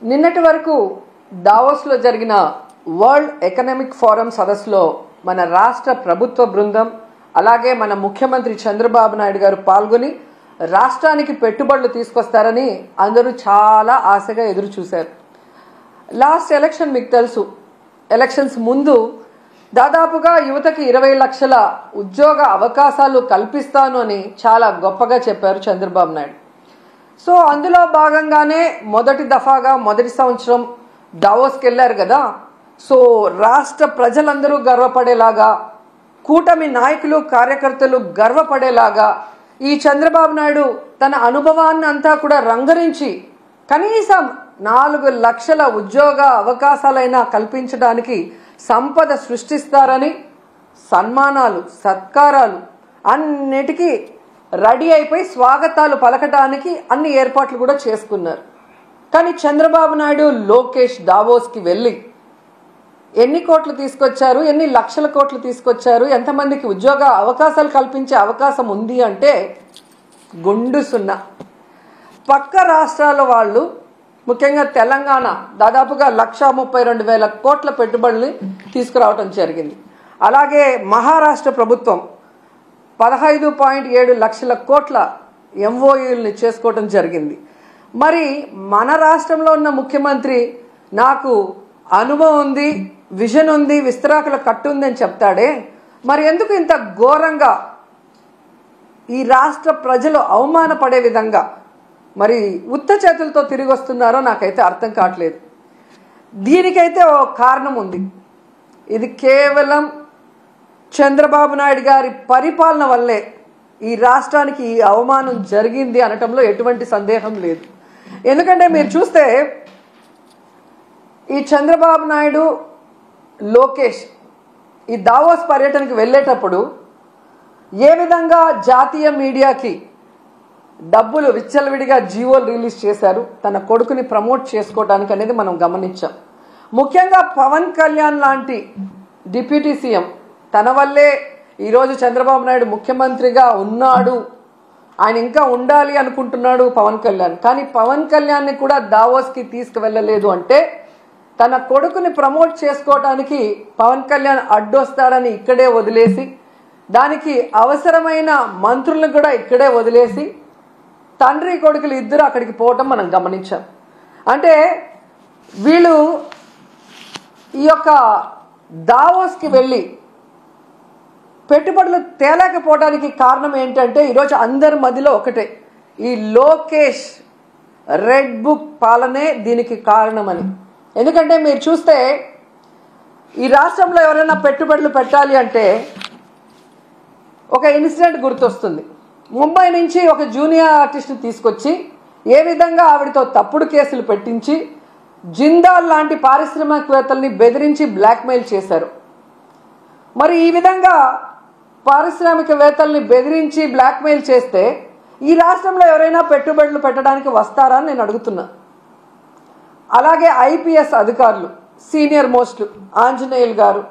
నిన్నటి వరకు దావోస్లో జరిగిన వరల్డ్ ఎకనామిక్ ఫోరం సదస్సులో మన రాష్ట్ర ప్రభుత్వ బృందం అలాగే మన ముఖ్యమంత్రి చంద్రబాబు నాయుడు గారు పాల్గొని రాష్ట్రానికి పెట్టుబడులు తీసుకొస్తారని అందరూ చాలా ఆశగా ఎదురు చూశారు. లాస్ట్ ఎలక్షన్ మీకు తెలుసు, ఎలక్షన్స్ ముందు దాదాపుగా యువతకి 20 లక్షల ఉద్యోగ అవకాశాలు కల్పిస్తాను అని చాలా గొప్పగా చెప్పారు చంద్రబాబు నాయుడు. సో అందులో భాగంగానే మొదటి దఫాగా మొదటి సంవత్సరం దావోస్కి వెళ్ళారు కదా. సో రాష్ట్ర ప్రజలందరూ గర్వపడేలాగా, కూటమి నాయకులు కార్యకర్తలు గర్వపడేలాగా ఈ చంద్రబాబు నాయుడు తన అనుభవాన్ని అంతా కూడా రంగరించి కనీసం 4 లక్షల ఉద్యోగ అవకాశాలైనా కల్పించడానికి సంపద సృష్టిస్తారని సన్మానాలు సత్కారాలు అన్నిటికీ రెడీ అయిపోయి స్వాగతాలు పలకటానికి అన్ని ఏర్పాట్లు కూడా చేసుకున్నారు. కానీ చంద్రబాబు నాయుడు లోకేష్ దావోస్కి వెళ్ళి ఎన్ని కోట్లు తీసుకొచ్చారు, ఎన్ని లక్షల కోట్లు తీసుకొచ్చారు, ఎంతమందికి ఉద్యోగ అవకాశాలు కల్పించే అవకాశం ఉంది అంటే గుండు సున్నా. పక్క రాష్ట్రాల వాళ్ళు ముఖ్యంగా తెలంగాణ దాదాపుగా 1,32,000 కోట్ల పెట్టుబడుల్ని తీసుకురావడం జరిగింది. అలాగే మహారాష్ట్ర ప్రభుత్వం 15.7 లక్షల కోట్ల ఎంఓయూల్ని చేసుకోవడం జరిగింది. మరి మన రాష్ట్రంలో ఉన్న ముఖ్యమంత్రి నాకు అనుభవం ఉంది, విజన్ ఉంది, విస్తరాకుల కట్టు ఉంది అని చెప్తాడే, మరి ఎందుకు ఇంత ఘోరంగా ఈ రాష్ట్ర ప్రజలు అవమానపడే విధంగా మరి ఉత్త చేతులతో తిరిగి వస్తున్నారో నాకైతే అర్థం కావట్లేదు. దీనికైతే ఓ కారణం ఉంది. ఇది కేవలం చంద్రబాబు నాయుడు గారి పరిపాలన వల్లే ఈ రాష్ట్రానికి ఈ అవమానం జరిగింది అనటంలో ఎటువంటి సందేహం లేదు. ఎందుకంటే మీరు చూస్తే ఈ చంద్రబాబు నాయుడు లోకేష్ ఈ దావోస్ పర్యటనకు వెళ్ళేటప్పుడు ఏ విధంగా జాతీయ మీడియాకి డబ్బులు విచ్చలవిడిగా జీవోలు రిలీజ్ చేశారు తన కొడుకుని ప్రమోట్ చేసుకోవడానికి అనేది మనం గమనించాం. ముఖ్యంగా పవన్ కళ్యాణ్ లాంటి డిప్యూటీ సీఎం, తన వల్లే ఈరోజు చంద్రబాబు నాయుడు ముఖ్యమంత్రిగా ఉన్నాడు, ఆయన ఇంకా ఉండాలి అనుకుంటున్నాడు పవన్ కళ్యాణ్. కానీ పవన్ కళ్యాణ్ని కూడా దావోస్కి తీసుకువెళ్ళలేదు అంటే తన కొడుకుని ప్రమోట్ చేసుకోవడానికి పవన్ కళ్యాణ్ అడ్డొస్తాడని ఇక్కడే వదిలేసి, దానికి అవసరమైన మంత్రులను కూడా ఇక్కడే వదిలేసి తండ్రి కొడుకులు ఇద్దరు అక్కడికి పోవటం మనం గమనించాం. అంటే వీళ్ళు ఈ యొక్క దావోస్కి వెళ్ళి పెట్టుబడులు తేలేకపోవడానికి కారణం ఏంటంటే ఈరోజు అందరి మధ్యలో ఒకటే, ఈ లోకేష్ రెడ్ బుక్ పాలనే దీనికి కారణమని. ఎందుకంటే మీరు చూస్తే ఈ రాష్ట్రంలో ఎవరైనా పెట్టుబడులు పెట్టాలి అంటే ఒక ఇన్సిడెంట్ గుర్తొస్తుంది. ముంబై నుంచి ఒక జూనియర్ ఆర్టిస్ట్ని తీసుకొచ్చి ఏ విధంగా ఆవిడతో తప్పుడు కేసులు పెట్టించి జిందాల్ లాంటి పారిశ్రామికవేత్తల్ని బెదిరించి బ్లాక్మెయిల్ చేశారు. మరి ఈ విధంగా పారిశ్రామికవేత్తల్ని బెదిరించి బ్లాక్మెయిల్ చేస్తే ఈ రాష్ట్రంలో ఎవరైనా పెట్టుబడులు పెట్టడానికి వస్తారా అని నేను అడుగుతున్నా. అలాగే ఐపీఎస్ అధికారులు సీనియర్ మోస్ట్ ఆంజనేయులు గారు,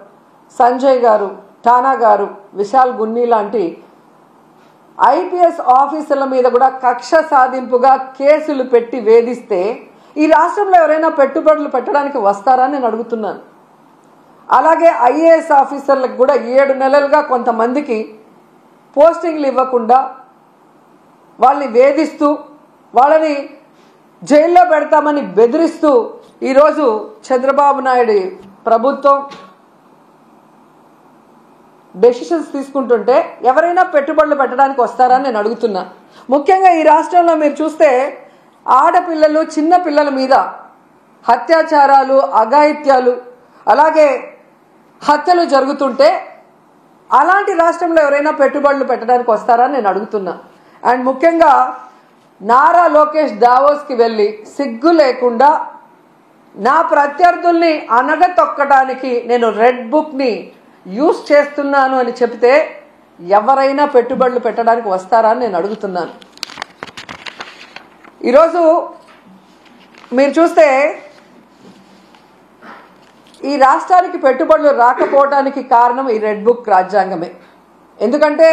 సంజయ్ గారు, ఠానా గారు, విశాల్ గున్ని లాంటి ఐపీఎస్ ఆఫీసర్ల మీద కూడా కక్ష సాధింపుగా కేసులు పెట్టి వేధిస్తే ఈ రాష్ట్రంలో ఎవరైనా పెట్టుబడులు పెట్టడానికి వస్తారా నేను అడుగుతున్నాను. అలాగే ఐఏఎస్ ఆఫీసర్లకు కూడా 7 నెలలుగా కొంతమందికి పోస్టింగ్లు ఇవ్వకుండా వాళ్ళని వేధిస్తూ వాళ్ళని జైల్లో పెడతామని బెదిరిస్తూ ఈరోజు చంద్రబాబు నాయుడు ప్రభుత్వం డెసిషన్స్ తీసుకుంటుంటే ఎవరైనా పెట్టుబడులు పెట్టడానికి వస్తారని నేను అడుగుతున్నా. ముఖ్యంగా ఈ రాష్ట్రంలో మీరు చూస్తే ఆడపిల్లలు చిన్న పిల్లల మీద అత్యాచారాలు, అఘాయిత్యాలు, అలాగే హత్యలు జరుగుతుంటే అలాంటి రాష్ట్రంలో ఎవరైనా పెట్టుబడులు పెట్టడానికి వస్తారని నేను అడుగుతున్నా. అండ్ ముఖ్యంగా నారా లోకేష్ దావోస్కి వెళ్ళి సిగ్గు లేకుండా నా ప్రత్యర్థుల్ని అనగతొక్కడానికి నేను రెడ్ బుక్ని యూజ్ చేస్తున్నాను అని చెప్తే ఎవరైనా పెట్టుబడులు పెట్టడానికి వస్తారా అని నేను అడుగుతున్నాను. ఈరోజు మీరు చూస్తే ఈ రాష్ట్రానికి పెట్టుబడులు రాకపోవడానికి కారణం ఈ రెడ్ బుక్ రాజ్యాంగమే. ఎందుకంటే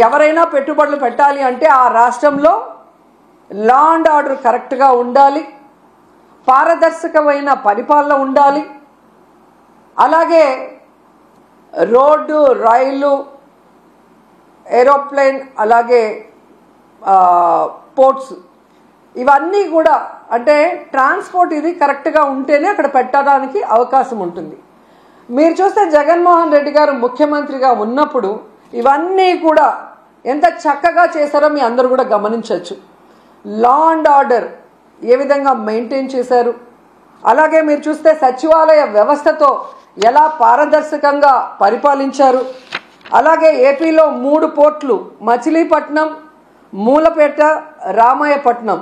ఎవరైనా పెట్టుబడులు పెట్టాలి అంటే ఆ రాష్ట్రంలో లా అండ్ ఆర్డర్ కరెక్ట్గా ఉండాలి, పారదర్శకమైన పరిపాలన ఉండాలి. అలాగే రోడ్డు, రైలు, ఏరోప్లేన్, అలాగే పోర్ట్స్, ఇవన్నీ కూడా అంటే ట్రాన్స్పోర్ట్ ఇది కరెక్ట్గా ఉంటేనే అక్కడ పెట్టడానికి అవకాశం ఉంటుంది. మీరు చూస్తే జగన్మోహన్ రెడ్డి గారు ముఖ్యమంత్రిగా ఉన్నప్పుడు ఇవన్నీ కూడా ఎంత చక్కగా చేశారో మీ అందరూ కూడా గమనించవచ్చు. లా అండ్ ఆర్డర్ ఏ విధంగా మెయింటైన్ చేశారు, అలాగే మీరు చూస్తే సచివాలయ వ్యవస్థతో ఎలా పారదర్శకంగా పరిపాలించారు. అలాగే ఏపీలో 3 పోర్ట్లు మచిలీపట్నం, మూలపేట, రామాయపట్నం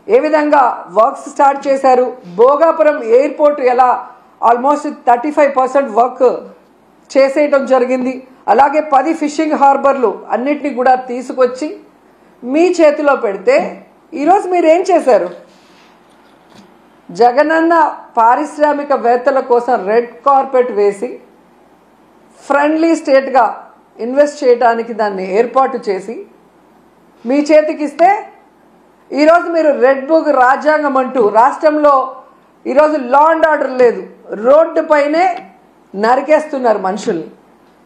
ఏ విధంగా వర్క్స్ స్టార్ట్ చేశారు. భోగాపురం ఎయిర్పోర్ట్ ఎలా ఆల్మోస్ట్ 35% వర్క్ చేసేయటం జరిగింది. అలాగే 10 ఫిషింగ్ హార్బర్లు అన్నిటినీ కూడా తీసుకొచ్చి మీ చేతిలో పెడితే ఈరోజు మీరు ఏం చేశారు? జగనన్న పారిశ్రామికవేత్తల కోసం రెడ్ కార్పెట్ వేసి ఫ్రెండ్లీ స్టేట్గా ఇన్వెస్ట్ చేయడానికి దాన్ని ఏర్పాటు చేసి మీ చేతికి ఇస్తే ఈరోజు మీరు రెడ్ బుక్ రాజ్యాంగం అంటూ రాష్ట్రంలో ఈరోజు లా అండ్ ఆర్డర్ లేదు, రోడ్డు పైనే నరికేస్తున్నారు మనుషుల్ని.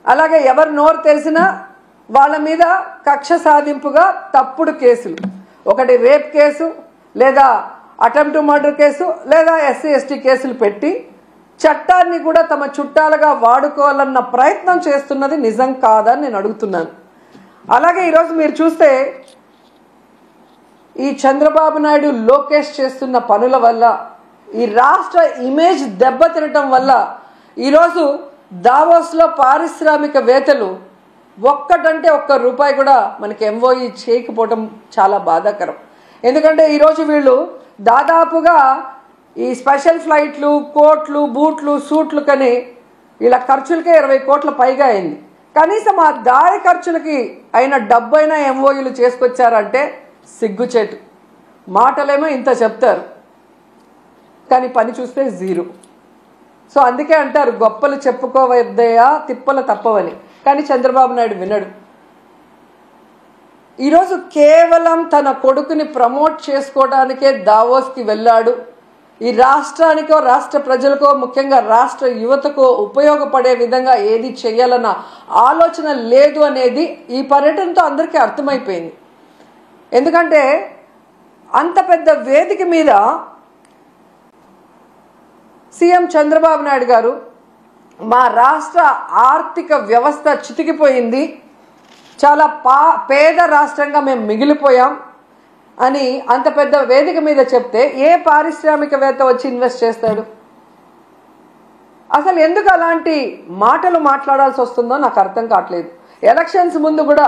అలాగే ఎవరు నోరు తెరిసినా వాళ్ళ మీద కక్ష సాధింపుగా తప్పుడు కేసులు, ఒకటి రేప్ కేసు, లేదా అటెంప్ట్ మర్డర్ కేసు, లేదా SC/ST కేసులు పెట్టి చట్టాన్ని కూడా తమ చుట్టాలుగా వాడుకోవాలన్న ప్రయత్నం చేస్తున్నది నిజం కాదని నేను అడుగుతున్నాను. అలాగే ఈరోజు మీరు చూస్తే ఈ చంద్రబాబు నాయుడు, లోకేష్ చేస్తున్న పనుల వల్ల ఈ రాష్ట్ర ఇమేజ్ దెబ్బతినటం వల్ల ఈరోజు దావోస్లో పారిశ్రామికవేత్తలు ఒక్కటంటే ₹1 కూడా మనకి MOE చేయకపోవటం చాలా బాధాకరం. ఎందుకంటే ఈరోజు వీళ్ళు దాదాపుగా ఈ స్పెషల్ ఫ్లైట్లు, కోట్లు, బూట్లు, సూట్లు కని ఇలా ఖర్చులకే 20 కోట్ల పైగా అయింది. కనీసం ఆ దారి ఖర్చులకి అయిన డబ్బైనా MOEలు చేసుకొచ్చారంటే సిగ్గుచేటు. మాటలేమో ఇంత చెప్తారు కానీ పని చూస్తే జీరో. సో అందుకే అంటారు గొప్పలు చెప్పుకోవద్దయా తిప్పలు తప్పవని. కానీ చంద్రబాబు నాయుడు వినడు. ఈరోజు కేవలం తన కొడుకుని ప్రమోట్ చేసుకోవడానికే దావోస్కి వెళ్ళాడు. ఈ రాష్ట్రానికో, రాష్ట్ర ప్రజలకో, ముఖ్యంగా రాష్ట్ర యువతకో ఉపయోగపడే విధంగా ఏది చేయాలన్న ఆలోచన లేదు అనేది ఈ పర్యటనతో అందరికీ అర్థమైపోయింది. ఎందుకంటే అంత పెద్ద వేదిక మీద సీఎం చంద్రబాబు నాయుడు గారు మా రాష్ట్ర ఆర్థిక వ్యవస్థ చితికిపోయింది, చాలా పేద రాష్ట్రంగా మేము మిగిలిపోయాం అని అంత పెద్ద వేదిక మీద చెప్తే ఏ పారిశ్రామికవేత్త వచ్చి ఇన్వెస్ట్ చేస్తాడు? అసలు ఎందుకు అలాంటి మాటలు మాట్లాడాల్సి వస్తుందో నాకు అర్థం కావట్లేదు. ఎలక్షన్స్ ముందు కూడా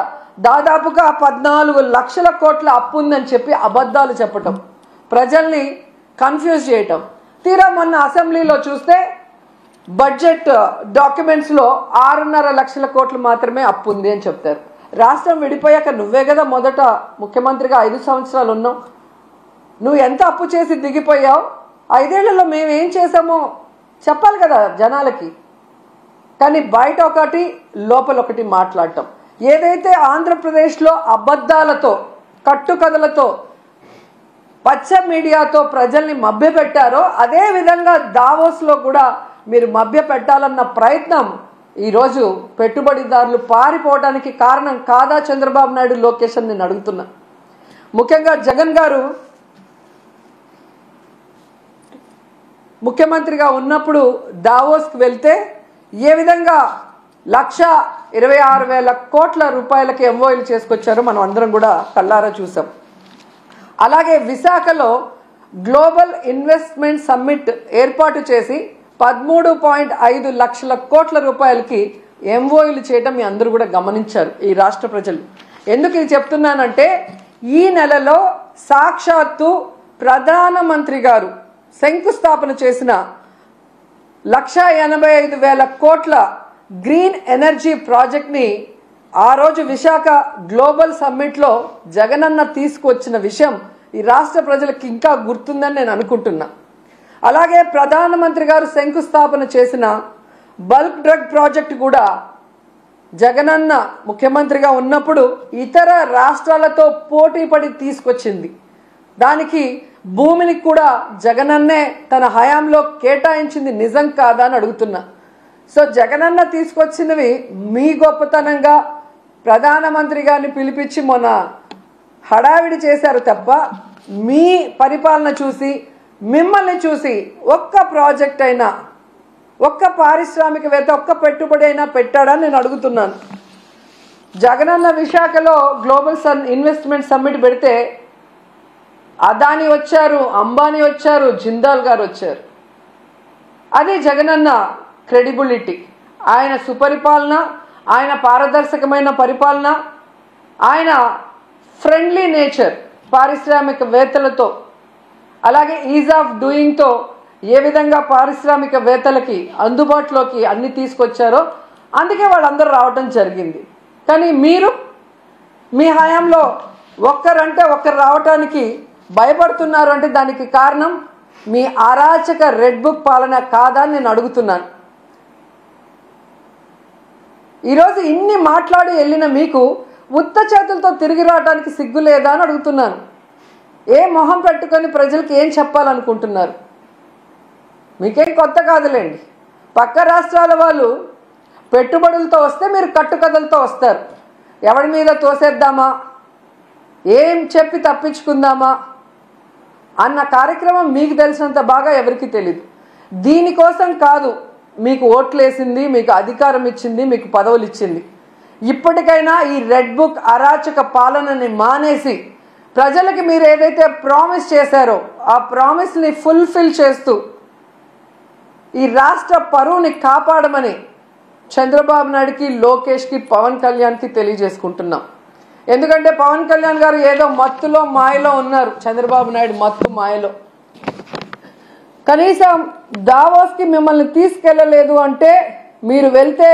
దాదాపుగా 14 లక్షల కోట్ల అప్పు ఉందని చెప్పి అబద్ధాలు చెప్పటం, ప్రజల్ని కన్ఫ్యూజ్ చేయటం. తీరా మొన్న అసెంబ్లీలో చూస్తే బడ్జెట్ డాక్యుమెంట్స్లో 6.5 లక్షల కోట్లు మాత్రమే అప్పు ఉంది అని చెప్తారు. రాష్ట్రం విడిపోయాక నువ్వే కదా మొదట ముఖ్యమంత్రిగా 5 సంవత్సరాలు ఉన్నావు. నువ్వు ఎంత అప్పు చేసి దిగిపోయావు, 5 ఏళ్లలో మేమేం చేసామో చెప్పాలి కదా జనాలకి. కానీ బయట ఒకటి లోపల ఒకటి మాట్లాడటం. ఏదైతే ఆంధ్రప్రదేశ్లో అబద్ధాలతో, కట్టుకథలతో, పచ్చ మీడియాతో ప్రజల్ని మభ్యపెట్టారో అదే విధంగా దావోస్లో కూడా మీరు మభ్య పెట్టాలన్న ప్రయత్నం ఈరోజు పెట్టుబడిదారులు పారిపోవడానికి కారణం కాదా చంద్రబాబు నాయుడు, లోకేష్ అని నేను అడుగుతున్నా. ముఖ్యంగా జగన్ గారు ముఖ్యమంత్రిగా ఉన్నప్పుడు దావోస్కి వెళ్తే ఏ విధంగా 1,26,000 కోట్ల రూపాయలకి MOEలు చేసుకొచ్చారో మనం అందరం కూడా కళ్ళారా చూసాం. అలాగే విశాఖలో గ్లోబల్ ఇన్వెస్ట్మెంట్ సమ్మిట్ ఏర్పాటు చేసి 13.5 లక్షల కోట్ల రూపాయలకి MOEలు చేయడం మీ అందరూ కూడా గమనించారు ఈ రాష్ట్ర ప్రజలు. ఎందుకు ఇది చెప్తున్నానంటే ఈ నెలలో సాక్షాత్తు ప్రధానమంత్రి గారు శంకుస్థాపన చేసిన 1,85,000 కోట్ల గ్రీన్ ఎనర్జీ ప్రాజెక్ట్ని ఆ రోజు విశాఖ గ్లోబల్ సమ్మిట్లో జగనన్న తీసుకువచ్చిన విషయం ఈ రాష్ట్ర ప్రజలకు ఇంకా గుర్తుందని నేను అనుకుంటున్నా. అలాగే ప్రధానమంత్రి గారు శంకుస్థాపన చేసిన బల్క్ డ్రగ్ ప్రాజెక్ట్ కూడా జగనన్న ముఖ్యమంత్రిగా ఉన్నప్పుడు ఇతర రాష్ట్రాలతో పోటీ పడి తీసుకొచ్చింది. దానికి భూమిని కూడా జగనన్నే తన హయాంలో కేటాయించింది నిజం కాదా అని అడుగుతున్నా. సో జగనన్న తీసుకొచ్చినవి మీ గొప్పతనంగా ప్రధానమంత్రి గారిని పిలిపించి మొన్న హడావిడి చేశారు తప్ప మీ పరిపాలన చూసి మిమ్మల్ని చూసి ఒక్క ప్రాజెక్ట్ అయినా ఒక్క పారిశ్రామికవేత్త ఒక్క పెట్టుబడి అయినా పెట్టాడని నేను అడుగుతున్నాను. జగనన్న విశాఖలో గ్లోబల్ ఇన్వెస్ట్మెంట్ సమ్మిట్ పెడితే అదాని వచ్చారు, అంబానీ వచ్చారు, జిందాల్ గారు వచ్చారు. అది జగనన్న క్రెడిబిలిటీ, ఆయన సుపరిపాలన, ఆయన పారదర్శకమైన పరిపాలన, ఆయన ఫ్రెండ్లీ నేచర్ పారిశ్రామికవేత్తలతో, అలాగే ఈజ్ ఆఫ్ డూయింగ్తో ఏ విధంగా పారిశ్రామికవేత్తలకి అందుబాటులోకి అన్ని తీసుకొచ్చారో అందుకే వాళ్ళందరూ రావటం జరిగింది. కానీ మీరు మీ హయాంలో ఒక్కరంటే ఒక్కరు రావటానికి భయపడుతున్నారు అంటే దానికి కారణం మీ అరాచక రెడ్ బుక్ పాలన కాదా అని నేను అడుగుతున్నాను. ఈరోజు ఇన్ని మాట్లాడి వెళ్ళిన మీకు ఉత్త చేతులతో తిరిగి రావడానికి సిగ్గు లేదా అని అడుగుతున్నాను. ఏ మొహం పెట్టుకొని ప్రజలకు ఏం చెప్పాలనుకుంటున్నారు? మీకేం కొత్త కాదులేండి. పక్క రాష్ట్రాల వాళ్ళు పెట్టుబడులతో వస్తే మీరు కట్టుకథలతో వస్తారు. ఎవరి మీద తోసేద్దామా, ఏం చెప్పి తప్పించుకుందామా అన్న కార్యక్రమం మీకు తెలిసినంత బాగా ఎవరికి తెలీదు. దీనికోసం కాదు మీకు ఓట్లేసింది, మీకు అధికారం ఇచ్చింది, మీకు పదవులు ఇచ్చింది. ఇప్పటికైనా ఈ రెడ్ బుక్ అరాచక పాలనని మానేసి ప్రజలకి మీరు ఏదైతే ప్రామిస్ చేశారో ఆ ప్రామిస్ని ఫుల్ఫిల్ చేస్తూ ఈ రాష్ట్ర పరువుని కాపాడమని చంద్రబాబు నాయుడుకి, లోకేష్కి, పవన్ కళ్యాణ్కి తెలియజేసుకుంటున్నాం. ఎందుకంటే పవన్ కళ్యాణ్ గారు ఏదో మత్తులో మాయలో ఉన్నారు, చంద్రబాబు నాయుడు మత్తు మాయలో. కనీసం దావోస్కి మిమ్మల్ని తీసుకెళ్ళలేదు అంటే మీరు వెళ్తే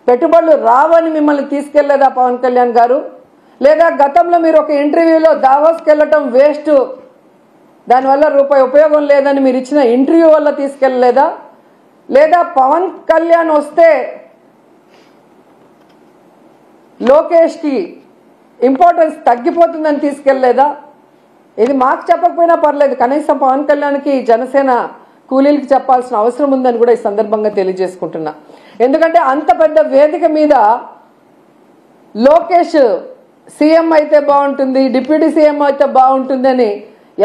పెట్టుబడులు రావని మిమ్మల్ని తీసుకెళ్లేదా పవన్ కళ్యాణ్ గారు? లేదా గతంలో మీరు ఒక ఇంటర్వ్యూలో దావోస్కి వెళ్ళటం వేస్ట్, దానివల్ల రూపాయి ఉపయోగం లేదని మీరు ఇచ్చిన ఇంటర్వ్యూ వల్ల తీసుకెళ్ళలేదా? లేదా పవన్ కళ్యాణ్ వస్తే లోకేష్కి ఇంపార్టెన్స్ తగ్గిపోతుందని తీసుకెళ్ళలేదా? ఇది మాకు చెప్పకపోయినా పర్లేదు, కనీసం పవన్ కళ్యాణ్కి జనసేన కూలీలకి చెప్పాల్సిన అవసరం ఉందని కూడా ఈ సందర్భంగా తెలియజేసుకుంటున్నా. ఎందుకంటే అంత పెద్ద వేదిక మీద లోకేష్ సీఎం అయితే బాగుంటుంది, డిప్యూటీ సీఎం అయితే బాగుంటుందని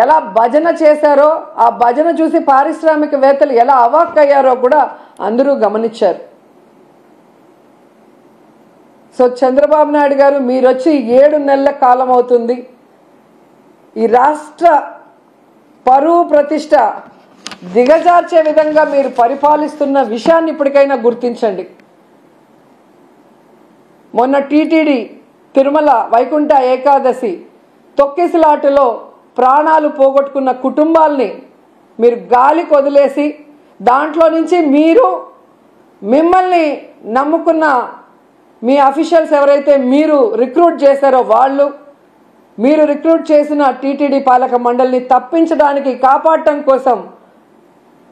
ఎలా భజన చేశారో ఆ భజన చూసి పారిశ్రామికవేత్తలు ఎలా అవాక్కయ్యారో కూడా అందరూ గమనించారు. సో చంద్రబాబు నాయుడు గారు మీరు వచ్చి 7 నెలల కాలం అవుతుంది. ఈ రాష్ట్ర పరువు ప్రతిష్ట దిగజార్చే విధంగా మీరు పరిపాలిస్తున్న విషయాన్ని ఇప్పటికైనా గుర్తించండి. మొన్న టీటీడీ తిరుమల వైకుంఠ ఏకాదశి తొక్కిసలాటలో ప్రాణాలు పోగొట్టుకున్న కుటుంబాల్ని మీరు గాలికి వదిలేసి దాంట్లో నుంచి మిమ్మల్ని నమ్ముకున్న మీ అఫీషియల్స్ ఎవరైతే మీరు రిక్రూట్ చేశారో వాళ్ళు, మీరు రిక్రూట్ చేసిన టీటీడీ పాలక మండలిని తప్పించడానికి కాపాడటం కోసం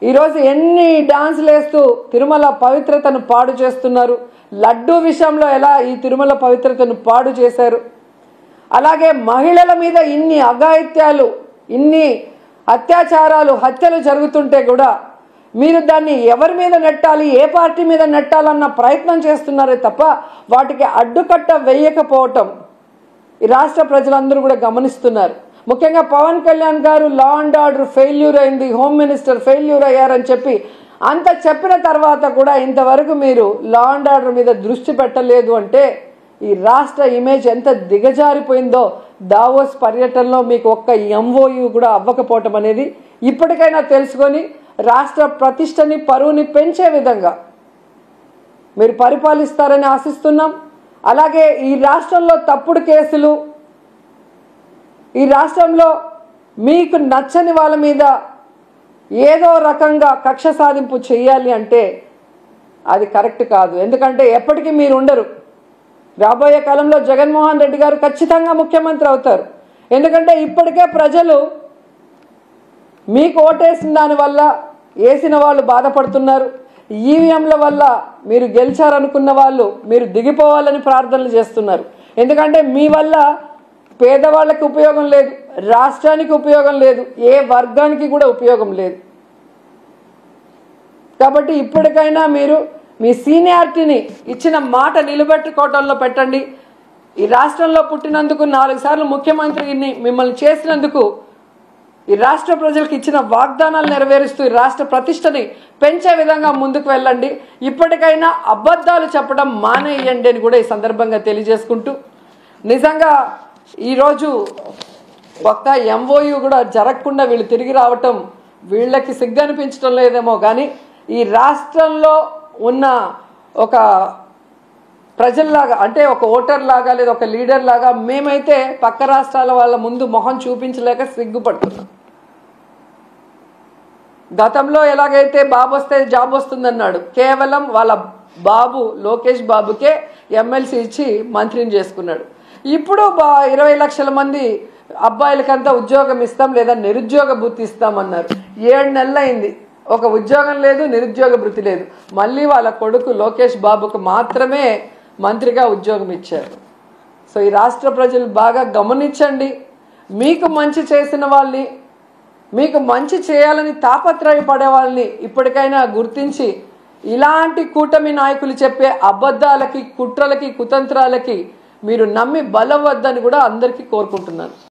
ఈరోజు ఎన్ని డాన్సులు వేస్తూ తిరుమల పవిత్రతను పాడు చేస్తున్నారు. లడ్డూ విషయంలో ఎలా ఈ తిరుమల పవిత్రతను పాడు చేశారు. అలాగే మహిళల మీద ఇన్ని అఘాయిత్యాలు, ఇన్ని అత్యాచారాలు, హత్యలు జరుగుతుంటే కూడా మీరు దాన్ని ఎవరి మీద నెట్టాలి, ఏ పార్టీ మీద నెట్టాలన్న ప్రయత్నం చేస్తున్నారే తప్ప వాటికి అడ్డుకట్ట వేయకపోవటం ఈ రాష్ట్ర ప్రజలందరూ కూడా గమనిస్తున్నారు. ముఖ్యంగా పవన్ కళ్యాణ్ గారు లా అండ్ ఆర్డర్ ఫెయిల్యూర్ అయింది, హోమ్ మినిస్టర్ ఫెయిల్యూర్ అయ్యారని చెప్పి అంత చెప్పిన తర్వాత కూడా ఇంతవరకు మీరు లా అండ్ ఆర్డర్ మీద దృష్టి పెట్టలేదు అంటే ఈ రాష్ట్ర ఇమేజ్ ఎంత దిగజారిపోయిందో దావోస్ పర్యటనలో మీకు ఒక్క ఎంఓయూ కూడా అవ్వకపోవటం అనేది ఇప్పటికైనా తెలుసుకొని రాష్ట్ర ప్రతిష్టని, పరువుని పెంచే విధంగా మీరు పరిపాలిస్తారని ఆశిస్తున్నాం. అలాగే ఈ రాష్ట్రంలో తప్పుడు కేసులు, ఈ రాష్ట్రంలో మీకు నచ్చని వాళ్ళ మీద ఏదో రకంగా కక్ష సాధింపు చేయాలి అంటే అది కరెక్ట్ కాదు. ఎందుకంటే ఎప్పటికీ మీరు ఉండరు. రాబోయే కాలంలో జగన్మోహన్ రెడ్డి గారు ఖచ్చితంగా ముఖ్యమంత్రి అవుతారు. ఎందుకంటే ఇప్పటికే ప్రజలు మీకు ఓటేసిన దానివల్ల వేసిన వాళ్ళు బాధపడుతున్నారు. ఈవీఎంల వల్ల మీరు గెలిచారనుకున్న వాళ్ళు మీరు దిగిపోవాలని ప్రార్థనలు చేస్తున్నారు. ఎందుకంటే మీ వల్ల పేదవాళ్ళకి ఉపయోగం లేదు, రాష్ట్రానికి ఉపయోగం లేదు, ఏ వర్గానికి కూడా ఉపయోగం లేదు. కాబట్టి ఇప్పటికైనా మీరు మీ సీనియారిటీని ఇచ్చిన మాట నిలబెట్టుకోవడంలో పెట్టండి. ఈ రాష్ట్రంలో పుట్టినందుకు 4 సార్లు ముఖ్యమంత్రిని మిమ్మల్ని చేసినందుకు ఈ రాష్ట్ర ప్రజలకు ఇచ్చిన వాగ్దానాలు నెరవేరుస్తూ ఈ రాష్ట్ర ప్రతిష్టని పెంచే విధంగా ముందుకు వెళ్ళండి. ఇప్పటికైనా అబద్ధాలు చెప్పడం మానేయండి అని కూడా ఈ సందర్భంగా తెలియజేసుకుంటూ, నిజంగా ఈరోజు ఒక్క ఎంఓయూ కూడా జరగకుండా వీళ్ళు తిరిగి రావటం వీళ్ళకి సిగ్గనిపించడం లేదేమో కానీ ఈ రాష్ట్రంలో ఉన్న ఒక ప్రజల్లాగా, అంటే ఒక ఓటర్ లాగా లేదా ఒక లీడర్ లాగా మేమైతే పక్క రాష్ట్రాల వాళ్ళ ముందు మొహం చూపించలేక సిగ్గుపడుతున్నాం. గతంలో ఎలాగైతే బాబు వస్తే జాబ్ వస్తుందన్నాడు, కేవలం వాళ్ళ బాబు లోకేష్ బాబుకే ఎమ్మెల్సీ ఇచ్చి మంత్రిని చేసుకున్నాడు. ఇప్పుడు 20 లక్షల మంది అబ్బాయిలకంతా ఉద్యోగం ఇస్తాం లేదా నిరుద్యోగ భృతి ఇస్తామన్నారు. 7 నెలలు అయింది, ఒక ఉద్యోగం లేదు, నిరుద్యోగ భృతి లేదు. మళ్ళీ వాళ్ళ కొడుకు లోకేష్ బాబుకు మాత్రమే మంత్రిగా ఉద్యోగం ఇచ్చారు. సో ఈ రాష్ట్ర ప్రజలు బాగా గమనించండి. మీకు మంచి చేసిన వాళ్ళని, మీకు మంచి చేయాలని తాపత్రయపడే వాళ్ళని ఇప్పటికైనా గుర్తించి ఇలాంటి కూటమి నాయకులు చెప్పే అబద్ధాలకి, కుట్రలకి, కుతంత్రాలకి మీరు నమ్మి బలవద్దని కూడా అందరికీ కోరుకుంటున్నాను.